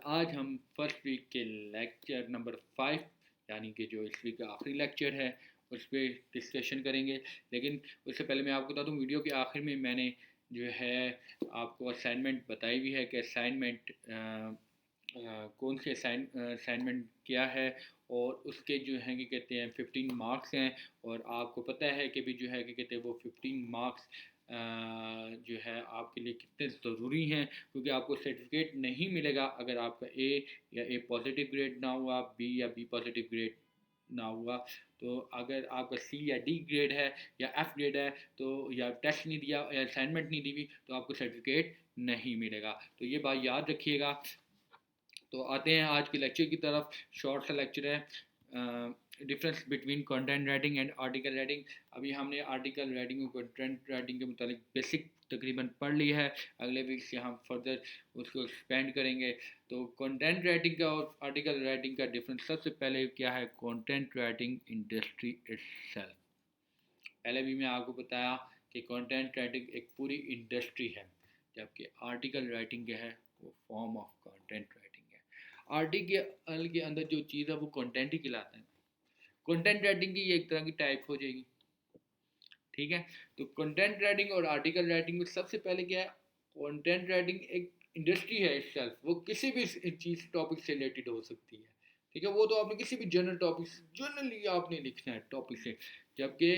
आज हम first week के लेक्चर नंबर 5 यानी कि जो इस वीक का आखिरी लेक्चर है उस पर डिस्कशन करेंगे। लेकिन उससे पहले मैं आपको बता दूं, वीडियो के आखिर में मैंने जो है आपको असाइनमेंट बताई हुई है कि असाइनमेंट कौन सी असाइनमेंट क्या है, और उसके जो है कि कहते हैं 15 मार्क्स हैं। और आपको पता है कि भी जो है कि कहते हैं वो 15 मार्क्स जो है आपके लिए कितने ज़रूरी हैं, क्योंकि आपको सर्टिफिकेट नहीं मिलेगा अगर आपका ए पॉजिटिव ग्रेड ना हुआ, बी या बी पॉजिटिव ग्रेड ना हुआ। तो अगर आपका सी या डी ग्रेड है या एफ ग्रेड है, तो या टेस्ट नहीं दिया या असाइनमेंट नहीं दी हुई, तो आपको सर्टिफिकेट नहीं मिलेगा। तो ये बात याद रखिएगा। तो आते हैं आज के लेक्चर की तरफ। शॉर्ट सा लेक्चर है, difference between content writing and article writing. अभी हमने आर्टिकल राइटिंग और कंटेंट राइटिंग के मुताबिक बेसिक तकरीबन पढ़ लिया है। अगले वीक से हम फर्दर उसको एक्सपेंड करेंगे। तो कंटेंट राइटिंग का और आर्टिकल राइटिंग का डिफरेंस सबसे पहले क्या है। कंटेंट राइटिंग इंडस्ट्री इटसेल्फ, पहले भी मैं आपको बताया कि कंटेंट राइटिंग एक पूरी इंडस्ट्री है, जबकि आर्टिकल राइटिंग क्या है, वो फॉर्म ऑफ कंटेंट राइटिंग है। आर्टिकल के अंदर जो चीज़ है वो कंटेंट ही कहलाता है। कंटेंट राइटिंग की ये एक तरह की टाइप हो जाएगी, ठीक है। तो कंटेंट राइटिंग और आर्टिकल राइटिंग में सबसे पहले क्या है, कंटेंट राइटिंग एक इंडस्ट्री है इटसेल्फ। वो किसी भी चीज़ टॉपिक से रिलेटेड हो सकती है, ठीक है। वो तो आपने किसी भी जनरल टॉपिक, जनरली आपने लिखना है टॉपिक से। जबकि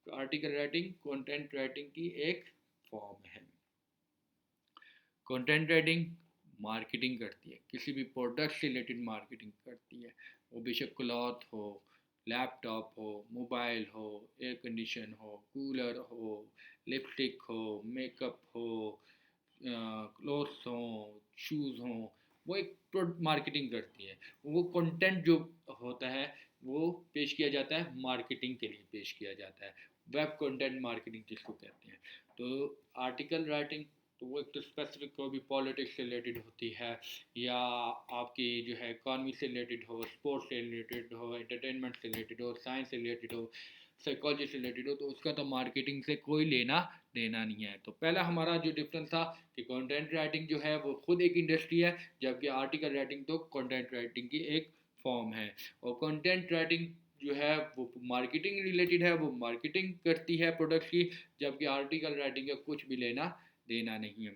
आर्टिकल राइटिंग कंटेंट राइटिंग की एक फॉर्म है। कंटेंट राइटिंग मार्केटिंग करती है, किसी भी प्रोडक्ट से रिलेटेड मार्केटिंग करती है। वो बेशक क्लॉथ हो, लैपटॉप हो, मोबाइल हो, एयर कंडीशन हो, कूलर हो, लिपस्टिक हो, मेकअप हो, क्लोथ्स हो, शूज़ हो। वो एक प्रोडक्ट मार्केटिंग करती है। वो कंटेंट जो होता है वो पेश किया जाता है, मार्केटिंग के लिए पेश किया जाता है। वेब कंटेंट मार्केटिंग जिसको कहते हैं। तो आर्टिकल राइटिंग, तो वो एक तो स्पेसिफिक को भी पॉलिटिक्स से रिलेटेड होती है, या आपकी जो है इकॉनमी से रिलेटेड हो, स्पोर्ट्स से रिलेटेड हो, एंटरटेनमेंट से रिलेटेड हो, साइंस से रिलेटेड हो, साइकोलॉजी से रिलेटेड हो, तो उसका तो मार्केटिंग से कोई लेना देना नहीं है। तो पहला हमारा जो डिफरेंस था कि कंटेंट राइटिंग जो है वो खुद एक इंडस्ट्री है, जबकि आर्टिकल राइटिंग तो कंटेंट राइटिंग की एक फॉर्म है। और कंटेंट राइटिंग जो है वो मार्केटिंग रिलेटेड है, वो मार्केटिंग करती है प्रोडक्ट्स की, जबकि आर्टिकल राइटिंग का कुछ भी लेना देना नहीं है।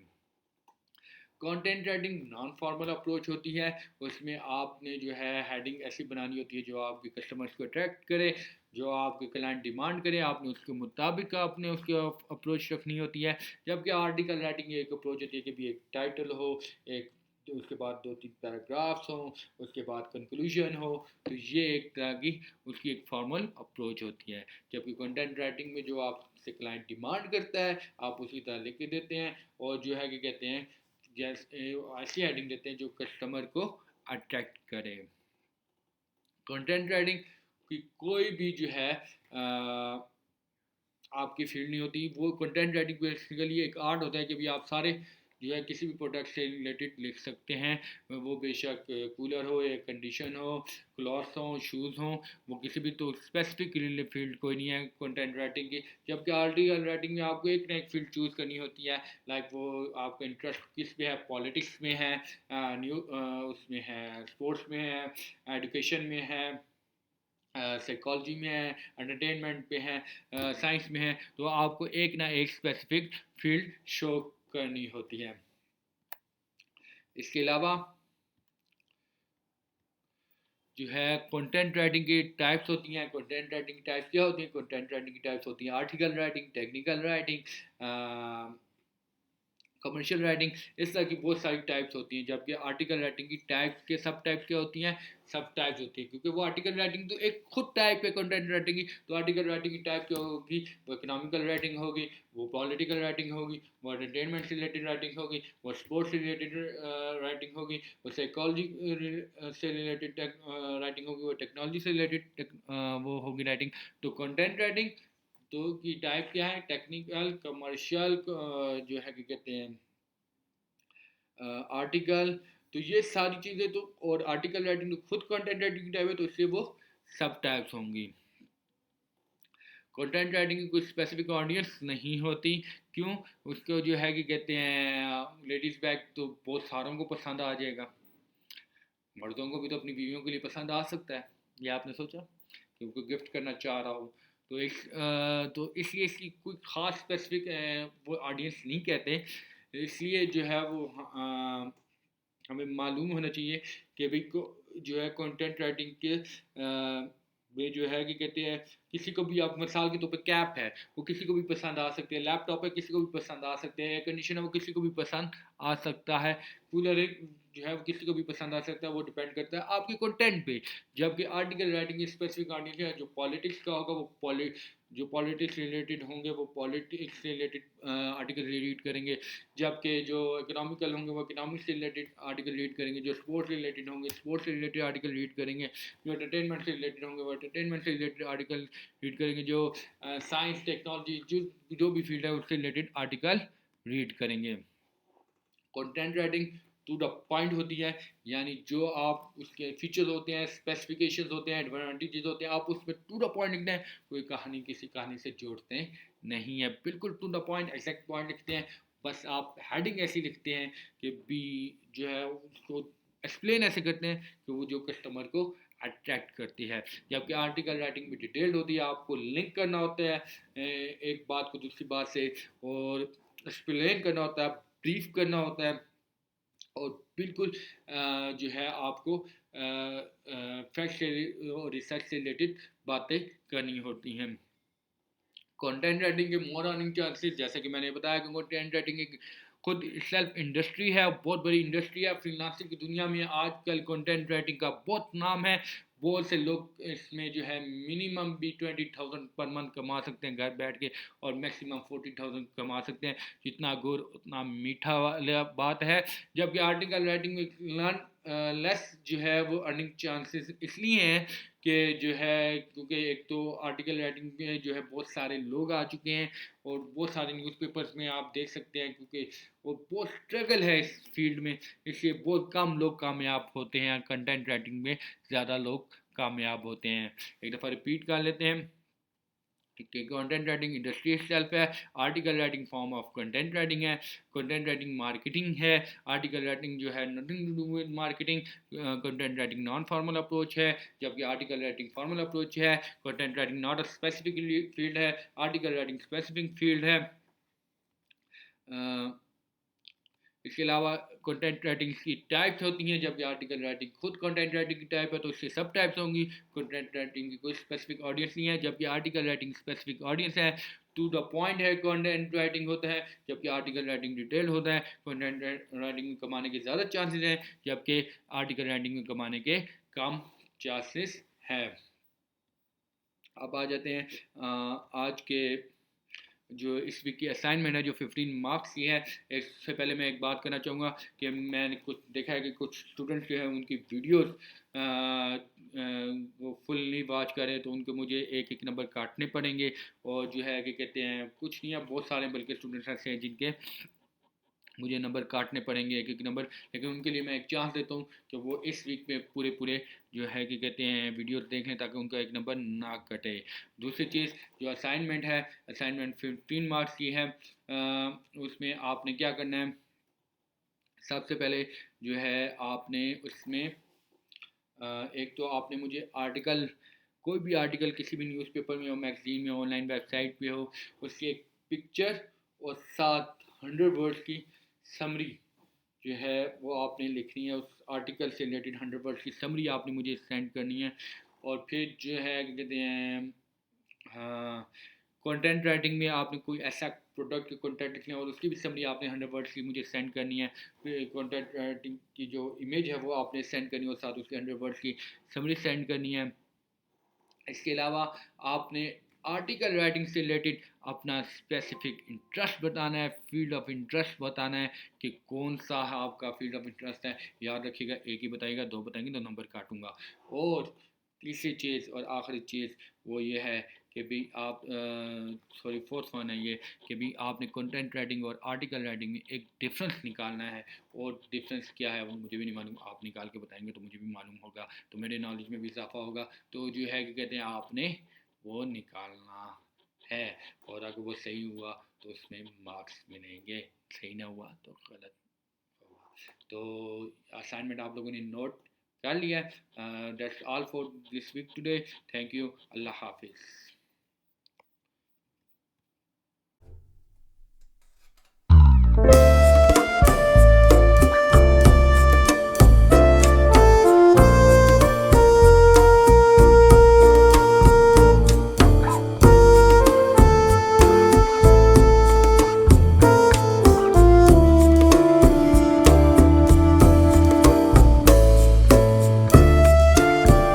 Content writing non formal approach होती है। उसमें आपने जो है हेडिंग ऐसी बनानी होती है जो आपके कस्टमर्स को अट्रैक्ट करे, जो आपके क्लाइंट डिमांड करे, आपने उसके मुताबिक आपने उसकी अप्रोच रखनी होती है। जबकि आर्टिकल राइटिंग एक अप्रोच होती है कि भी एक टाइटल हो, एक तो उसके बाद 2-3 पैराग्राफ्स हो, उसके बाद कंक्लूजन हो। तो ये एक तरह की उसकी एक फॉर्मल अप्रोच होती है। जबकि कंटेंट राइटिंग में जो आपसे क्लाइंट डिमांड करता है आप उसी तरह लिख के देते हैं, और जो है कि कहते हैं जैसे ऐसी हेडिंग देते हैं जो कस्टमर को अट्रैक्ट करे। कंटेंट राइटिंग की कोई भी जो है आपकी फील्ड नहीं होती। वो कंटेंट राइटिंग बेसिकली एक आर्ट होता है कि भी आप सारे जो है किसी भी प्रोडक्ट से रिलेटेड लिख सकते हैं। वो बेशक कूलर हो, एयर कंडीशन हो, क्लॉथ्स हो, शूज़ हो, वो किसी भी तो स्पेसिफिक फील्ड कोई नहीं है कंटेंट राइटिंग की। जबकि आर्टिकल राइटिंग में आपको एक ना एक फील्ड चूज़ करनी होती है। लाइक वो आपका इंटरेस्ट किस में है, पॉलिटिक्स में है, न्यू उसमें है, स्पोर्ट्स में है, एजुकेशन में है, साइकोलॉजी में है, एंटरटेनमेंट में है, साइंस में है। तो आपको एक ना एक स्पेसिफिक फील्ड शो करनी होती है। इसके अलावा जो है कंटेंट राइटिंग की टाइप्स होती हैं। कंटेंट राइटिंग की टाइप्स क्या होती हैं? कंटेंट राइटिंग की टाइप्स होती हैं article writing, technical writing, commercial writing. इस तरह की बहुत सारी टाइप्स होती हैं। जबकि आर्टिकल राइटिंग की टाइप्स के सब टाइप्स क्या होती हैं? सब टाइप्स होती है, क्योंकि वो आर्टिकल राइटिंग तो एक खुद टाइप है कंटेंट राइटिंग की। तो आर्टिकल राइटिंग की टाइप क्या होगी? वो इकोनॉमिकल राइटिंग होगी, वो पॉलिटिकल राइटिंग होगी, वो एंटरटेनमेंट से रिलेटेड राइटिंग होगी, वो स्पोर्ट्स से रिलेटेड राइटिंग होगी, वो साइकोलॉजी से रिलेटेड राइटिंग होगी, वो टेक्नोलॉजी से रिलेटेड वो होगी राइटिंग। तो कंटेंट राइटिंग तो की टाइप क्या है? टेक्निकल, कमर्शियल, जो है क्या कहते हैं, आर्टिकल। तो ये सारी चीज़ें तो, और आर्टिकल राइटिंग तो खुद कंटेंट राइटिंग की टाइप है, तो इसलिए वो सब टाइप्स होंगी। कंटेंट राइटिंग की कोई स्पेसिफिक ऑडियंस नहीं होती। क्यों? उसको जो है कि कहते हैं लेडीज़ बैग तो बहुत सारों को पसंद आ जाएगा, मर्दों को भी तो अपनी बीवियों के लिए पसंद आ सकता है, ये आपने सोचा कि उनको गिफ्ट करना चाह रहा हो। तो इसलिए इसकी कोई ख़ास स्पेसिफिक वो ऑडियंस नहीं कहते, इसलिए जो है वो हमें मालूम होना चाहिए कि भाई को जो है कंटेंट राइटिंग के वे जो है कि कहते हैं, किसी को भी आप मिसाल के तौर पे कैप है वो किसी को भी पसंद आ सकती है, लैपटॉप है किसी को भी पसंद आ सकते हैं, एयर कंडीशन है वो किसी को भी पसंद आ सकता है, कूलर जो है वो किसी को भी पसंद आ सकता है, वो डिपेंड करता है आपके कंटेंट पे। जबकि आर्टिकल राइटिंग स्पेसिफिक ऑडियंस है, जो पॉलिटिक्स का होगा वो जो पॉलिटिक्स रिलेटेड होंगे वो पॉलिटिक्स रिलेटेड आर्टिकल रीड करेंगे, जबकि जो इकोनॉमिकल होंगे वो इकोनॉमिक्स से रिलेटेड आर्टिकल रीड करेंगे, जो स्पोर्ट्स रिलेटेड होंगे स्पोर्ट्स से रिलेटेड आर्टिकल रीड करेंगे, जो एंटरटेनमेंट से रिलेटेड होंगे वो एंटरटेनमेंट से रिलेटेड आर्टिकल रीड करेंगे, जो साइंस टेक्नोलॉजी जो भी फील्ड है उससे रिलेटेड आर्टिकल रीड करेंगे। Content writing to the point होती है, यानी जो आप उसके फीचर्स होते हैं, स्पेसिफिकेशंस होते हैं, एडवांटेजेस होते हैं, आप उसमें टू द पॉइंट लिखते हैं, कोई कहानी किसी कहानी से जोड़ते नहीं है, बिल्कुल to the point exact point लिखते हैं। बस आप हेडिंग ऐसी लिखते हैं कि बी जो है उसको एक्सप्लेन ऐसे करते हैं कि वो जो कस्टमर को अट्रैक्ट करती है। जबकि आर्टिकल राइटिंग में डिटेल्ड होती है, आपको लिंक करना होता है एक बात को दूसरी बात से, और एक्सप्लेन करना होता है, ब्रीफ करना होता है, और बिल्कुल जो है आपको फैक्ट और रिसर्च से रिलेटेड बातें करनी होती हैं। कंटेंट राइटिंग के मोर अर्निंग चांसेस, जैसे कि मैंने बताया कि कंटेंट राइटिंग एक खुद सेल्फ इंडस्ट्री है, बहुत बड़ी इंडस्ट्री है। फ्रीलांसिंग की दुनिया में आजकल कंटेंट राइटिंग का बहुत नाम है, बहुत से लोग इसमें जो है मिनिमम भी 20,000 पर मंथ कमा सकते हैं घर बैठ के, और मैक्सिमम 40,000 कमा सकते हैं। जितना गुड़ उतना मीठा वाला बात है। जबकि आर्टिकल राइटिंग में लर्न लेस जो है वो अर्निंग चांसेस इसलिए हैं कि जो है क्योंकि एक तो आर्टिकल राइटिंग में जो है बहुत सारे लोग आ चुके हैं, और बहुत सारे न्यूज़पेपर्स में आप देख सकते हैं, क्योंकि वो बहुत स्ट्रगल है इस फील्ड में, इसलिए बहुत कम लोग कामयाब होते हैं। कंटेंट राइटिंग में ज़्यादा लोग कामयाब होते हैं। एक दफ़ा रिपीट कर लेते हैं कि कंटेंट राइटिंग इंडस्ट्री सेल्फ है, article writing form of content writing है, कंटेंट राइटिंग मार्केटिंग है, आर्टिकल राइटिंग जो है nothing to do with marketing, content writing non formal approach है, जबकि आर्टिकल राइटिंग फॉर्मल अप्रोच है। Content writing not a specific field है, article writing specific field है। इसके अलावा कंटेंट राइटिंग की टाइप्स होती हैं, जबकि आर्टिकल राइटिंग खुद कंटेंट राइटिंग की टाइप है, तो उससे सब टाइप्स होंगी। कंटेंट राइटिंग की कोई स्पेसिफिक ऑडियंस नहीं है, जबकि आर्टिकल राइटिंग स्पेसिफिक ऑडियंस है, टू द पॉइंट है कंटेंट राइटिंग होता है, जबकि आर्टिकल राइटिंग डिटेल होता है। कंटेंट राइटिंग में कमाने के ज़्यादा चांसेस हैं, जबकि आर्टिकल राइटिंग में कमाने के कम चांसेस है। अब आ जाते हैं आज के जो इस वीक की असाइनमेंट है, जो 15 मार्क्स की है। इससे पहले मैं एक बात करना चाहूँगा कि मैंने कुछ देखा है कि कुछ स्टूडेंट्स जो है उनकी वीडियोस वो फुल नहीं वॉच करें, तो उनको मुझे एक एक नंबर काटने पड़ेंगे, और जो है कि कहते हैं कुछ नहीं है, बहुत सारे बल्कि स्टूडेंट्स ऐसे हैं जिनके मुझे नंबर काटने पड़ेंगे एक एक नंबर, लेकिन उनके लिए मैं एक चांस देता हूँ कि वो इस वीक में पूरे पूरे जो है कि कहते हैं वीडियो देख लें, ताकि उनका एक नंबर ना कटे। दूसरी चीज़, जो असाइनमेंट है, असाइनमेंट 15 मार्क्स की है। उसमें आपने क्या करना है, सबसे पहले जो है आपने उसमें एक तो आपने मुझे आर्टिकल, कोई भी आर्टिकल किसी भी न्यूज़पेपर में हो, मैगजीन में, ऑनलाइन वेबसाइट पे हो, उसकी एक पिक्चर और साथ 100 वर्ड्स की समरी जो है वो आपने लिखनी है। उस आर्टिकल से रिलेटेड 100 वर्ड्स की समरी आपने मुझे सेंड करनी है। और फिर जो है कहते हैं, हाँ, कंटेंट राइटिंग में आपने कोई ऐसा प्रोडक्ट कंटेंट लिखना है और उसकी भी समरी आपने 100 वर्ड्स की मुझे सेंड करनी है। फिर कंटेंट राइटिंग की जो इमेज है वो आपने सेंड करनी है, और साथ उसके 100 वर्ड्स की समरी सेंड करनी है। इसके अलावा आपने आर्टिकल राइटिंग से रिलेटेड अपना स्पेसिफिक इंटरेस्ट बताना है, फील्ड ऑफ इंटरेस्ट बताना है कि कौन सा आपका फील्ड ऑफ इंटरेस्ट है। याद रखिएगा, एक ही बताइएगा, दो बताएंगे तो नंबर काटूंगा। और तीसरी चीज़ और आखिरी चीज़ वो ये है कि भी आप सॉरी फोर्थ वन है ये कि भी आपने कंटेंट राइटिंग और आर्टिकल राइटिंग में एक डिफरेंस निकालना है, और डिफरेंस क्या है वो मुझे भी नहीं मालूम, आप निकाल के बताएंगे तो मुझे भी मालूम होगा, तो मेरे नॉलेज में भी इजाफा होगा। तो जो है कि कहते हैं आपने वो निकालना है, और अगर वो सही हुआ तो उसमें मार्क्स मिलेंगे, सही ना हुआ तो गलत होगा। तो असाइनमेंट आप लोगों ने नोट कर लिया। That's all for this week today. Thank you. अल्लाह हाफिज़।